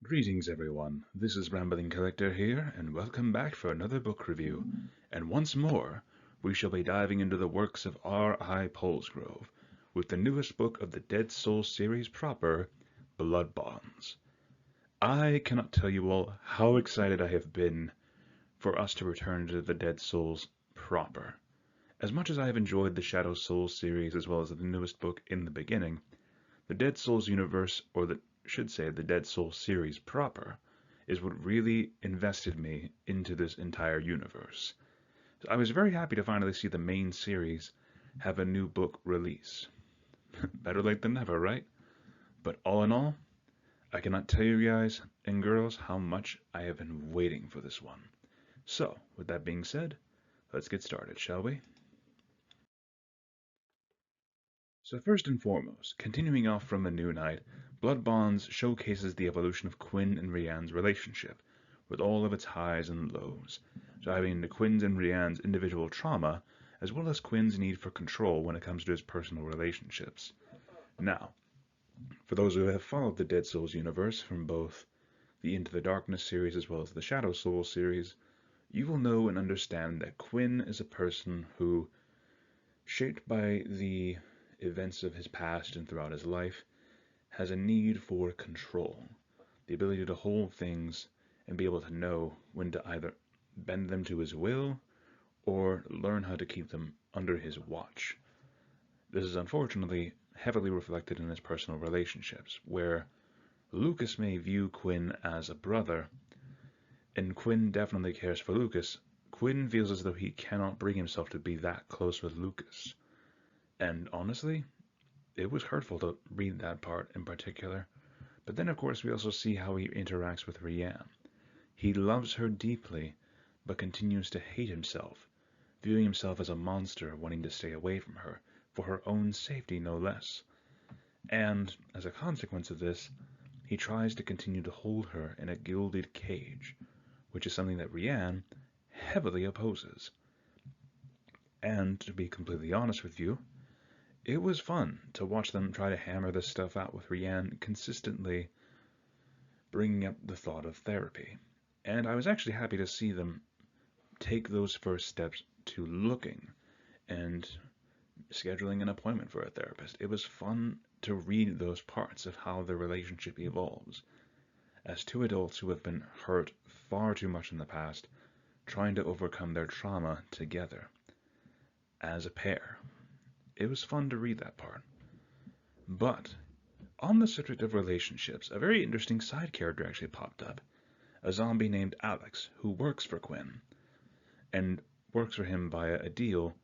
Greetings everyone, this is Rambling Collector here, and welcome back for another book review. And once more, we shall be diving into the works of R.I. Polesgrove, with the newest book of the Dead Souls series proper, Blood Bonds. I cannot tell you all how excited I have been for us to return to the Dead Souls proper. As much as I have enjoyed the Shadow Souls series as well as the newest book in the beginning, the Dead Souls universe, or should say the Dead Souls series proper, is what really invested me into this entire universe. So I was very happy to finally see the main series have a new book release. Better late than never, right? But all in all, I cannot tell you guys and girls how much I have been waiting for this one. So, with that being said, let's get started, shall we? So first and foremost, continuing off from A New Night, Blood Bonds showcases the evolution of Quinn and Rianne's relationship, with all of its highs and lows, diving into Quinn's and Rianne's individual trauma, as well as Quinn's need for control when it comes to his personal relationships. Now, for those who have followed the Dead Souls universe from both the Into the Darkness series as well as the Shadow Souls series, you will know and understand that Quinn is a person who, shaped by the events of his past and throughout his life, has a need for control, the ability to hold things and be able to know when to either bend them to his will or learn how to keep them under his watch. This is unfortunately heavily reflected in his personal relationships, where Lucas may view Quinn as a brother, and Quinn definitely cares for Lucas. Quinn feels as though he cannot bring himself to be that close with Lucas. And honestly, it was hurtful to read that part in particular. But then, of course, we also see how he interacts with Rianne. He loves her deeply, but continues to hate himself, viewing himself as a monster wanting to stay away from her, for her own safety no less. And, as a consequence of this, he tries to continue to hold her in a gilded cage, which is something that Rianne heavily opposes. And, to be completely honest with you, it was fun to watch them try to hammer this stuff out with Rianne consistently bringing up the thought of therapy. And I was actually happy to see them take those first steps to looking and scheduling an appointment for a therapist. It was fun to read those parts of how the relationship evolves, as two adults who have been hurt far too much in the past, trying to overcome their trauma together, as a pair. It was fun to read that part. But, on the subject of relationships, a very interesting side character actually popped up. A zombie named Alex, who works for Quinn, and works for him via a deal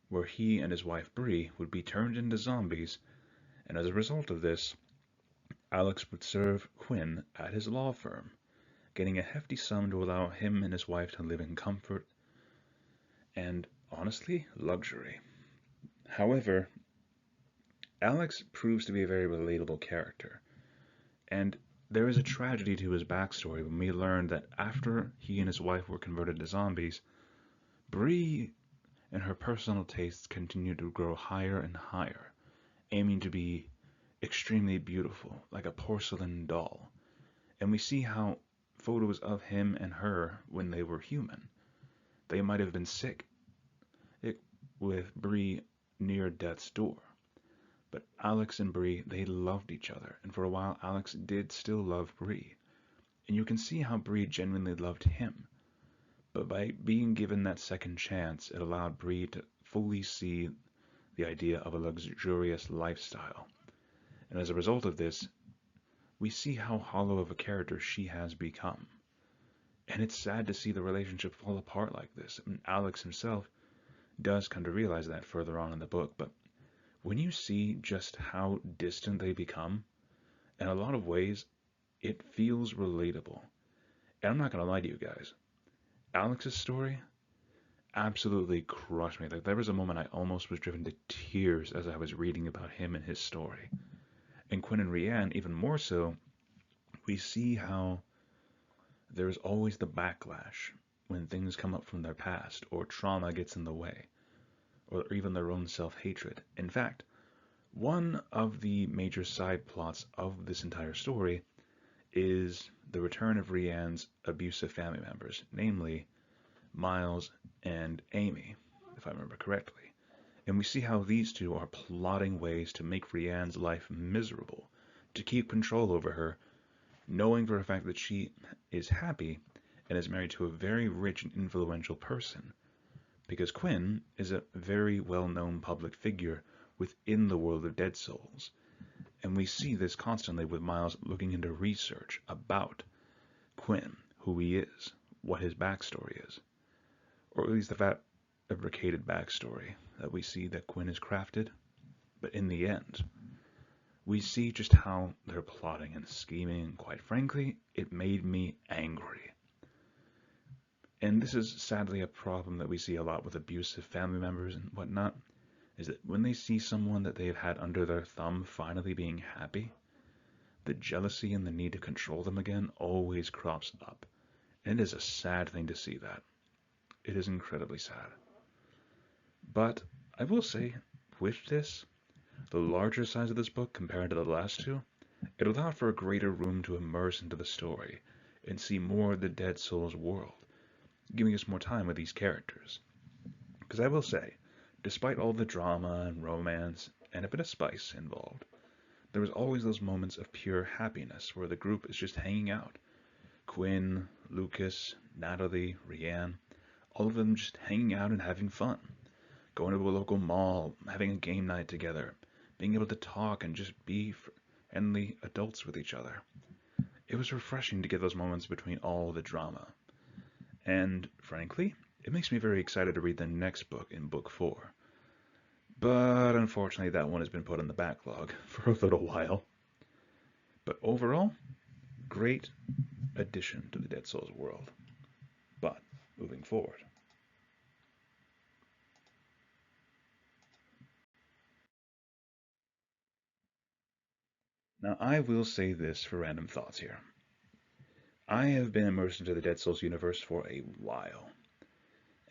where he and his wife Bree would be turned into zombies, and as a result of this, Alex would serve Quinn at his law firm, getting a hefty sum to allow him and his wife to live in comfort and, honestly, luxury. However, Alex proves to be a very relatable character, and there is a tragedy to his backstory when we learn that after he and his wife were converted to zombies, Bree and her personal tastes continued to grow higher and higher, aiming to be extremely beautiful, like a porcelain doll. And we see how photos of him and her when they were human, they might have been sick, with Bree near death's door. But Alex and Bree, they loved each other, and for a while Alex did still love Bree. And you can see how Bree genuinely loved him. But by being given that second chance, it allowed Bree to fully see the idea of a luxurious lifestyle. And as a result of this, we see how hollow of a character she has become. And it's sad to see the relationship fall apart like this. And Alex himself does come to realize that further on in the book, but when you see just how distant they become, in a lot of ways, it feels relatable. And I'm not going to lie to you guys. Alex's story absolutely crushed me. Like, there was a moment I almost was driven to tears as I was reading about him and his story. And Quinn and Rianne, even more so, we see how there's always the backlash when things come up from their past, or trauma gets in the way, or even their own self-hatred. In fact, one of the major side plots of this entire story is the return of Rianne's abusive family members, namely Miles and Amy, if I remember correctly. And we see how these two are plotting ways to make Rianne's life miserable, to keep control over her, knowing for a fact that she is happy and is married to a very rich and influential person. Because Quinn is a very well-known public figure within the world of Dead Souls. And we see this constantly with Miles looking into research about Quinn, who he is, what his backstory is, or at least the fabricated backstory that we see that Quinn has crafted. But in the end, we see just how they're plotting and scheming, and quite frankly, it made me angry. And this is sadly a problem that we see a lot with abusive family members and whatnot, is that when they see someone that they've had under their thumb finally being happy, the jealousy and the need to control them again always crops up. And it is a sad thing to see that. It is incredibly sad. But I will say, with this, the larger size of this book compared to the last two, it allowed for a greater room to immerse into the story and see more of the Dead Souls world, giving us more time with these characters. Because I will say, despite all the drama and romance and a bit of spice involved, there was always those moments of pure happiness where the group is just hanging out. Quinn, Lucas, Natalie, Rianne, all of them just hanging out and having fun. Going to a local mall, having a game night together, being able to talk and just be friendly adults with each other. It was refreshing to get those moments between all the drama. And frankly, it makes me very excited to read the next book in book 4. But unfortunately, that one has been put on the backlog for a little while. But overall, great addition to the Dead Souls world. But moving forward. Now, I will say this for random thoughts here. I have been immersed into the Dead Souls universe for a while.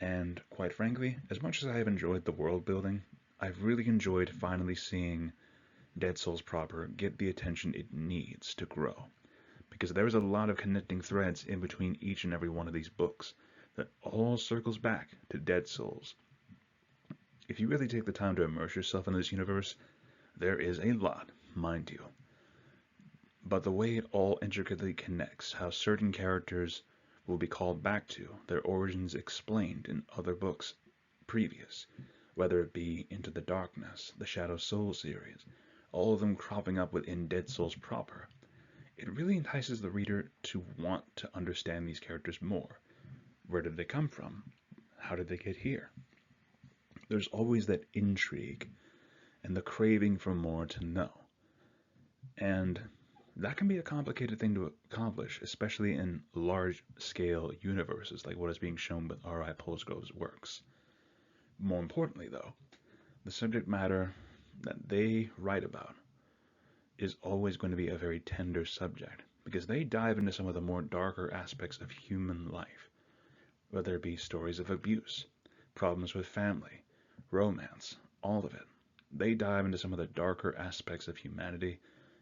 And quite frankly, as much as I have enjoyed the world building, I've really enjoyed finally seeing Dead Souls proper get the attention it needs to grow. Because there's a lot of connecting threads in between each and every one of these books that all circles back to Dead Souls. If you really take the time to immerse yourself in this universe, there is a lot, mind you. But the way it all intricately connects, how certain characters will be called back to, their origins explained in other books previous, whether it be Into the Darkness, the Shadow Soul series, all of them cropping up within Dead Souls proper. It really entices the reader to want to understand these characters more. Where did they come from? How did they get here? There's always that intrigue and the craving for more to know. And that can be a complicated thing to accomplish, especially in large-scale universes like what is being shown with R.I. Pulsgrove's works. More importantly, though, the subject matter that they write about is always going to be a very tender subject, because they dive into some of the more darker aspects of human life, whether it be stories of abuse, problems with family, romance, all of it. They dive into some of the darker aspects of humanity,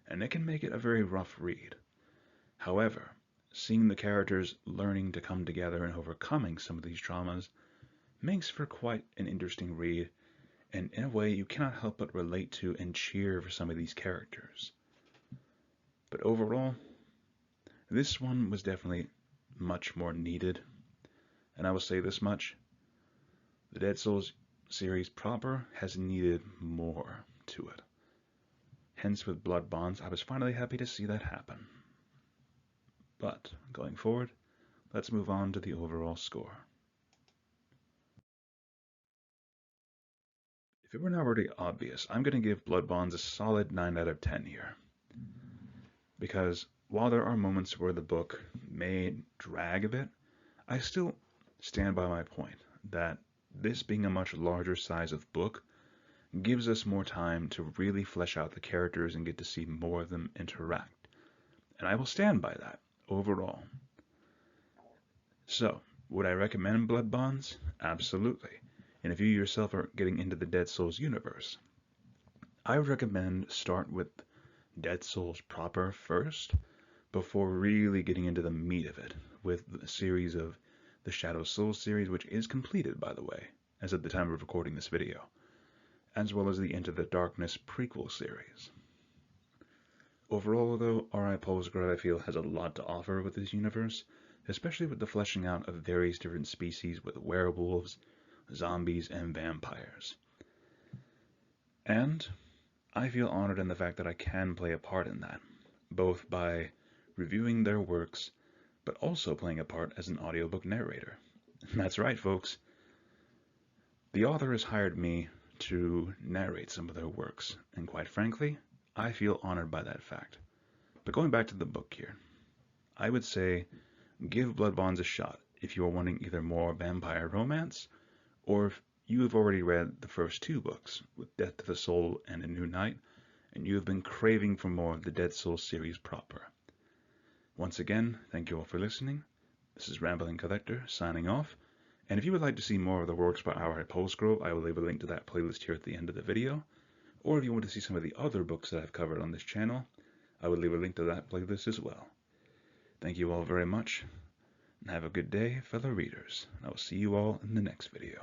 and it can make it a very rough read. However, seeing the characters learning to come together and overcoming some of these traumas makes for quite an interesting read, and in a way you cannot help but relate to and cheer for some of these characters. But overall, this one was definitely much more needed, and I will say this much: the Dead Souls series proper has needed more to it. Hence, with Blood Bonds, I was finally happy to see that happen. But, going forward, let's move on to the overall score. If it were not already obvious, I'm going to give Blood Bonds a solid 9 out of 10 here. Because while there are moments where the book may drag a bit, I still stand by my point that this being a much larger size of book gives us more time to really flesh out the characters and get to see more of them interact. And I will stand by that overall. So, would I recommend Blood Bonds? Absolutely. And if you yourself are getting into the Dead Souls universe, I would recommend start with Dead Souls proper first, before really getting into the meat of it with the series of the Shadow Soul series, which is completed, by the way, as at the time of recording this video, as well as the Into the Darkness prequel series. Overall, though, R.I. Postgrad, I feel, has a lot to offer with this universe, especially with the fleshing out of various different species with werewolves, zombies, and vampires. And I feel honored in the fact that I can play a part in that, both by reviewing their works, but also playing a part as an audiobook narrator. That's right, folks. The author has hired me to narrate some of their works, and quite frankly, I feel honored by that fact. But going back to the book here, I would say give Blood Bonds a shot if you are wanting either more vampire romance, or if you have already read the first two books, with Death to the Soul and A New Night, and you have been craving for more of the Dead Soul series proper. Once again, thank you all for listening. This is Rambling Collector, signing off. And if you would like to see more of the works by R.I. Postgrove, I will leave a link to that playlist here at the end of the video. Or if you want to see some of the other books that I've covered on this channel, I will leave a link to that playlist as well. Thank you all very much, and have a good day, fellow readers. I will see you all in the next video.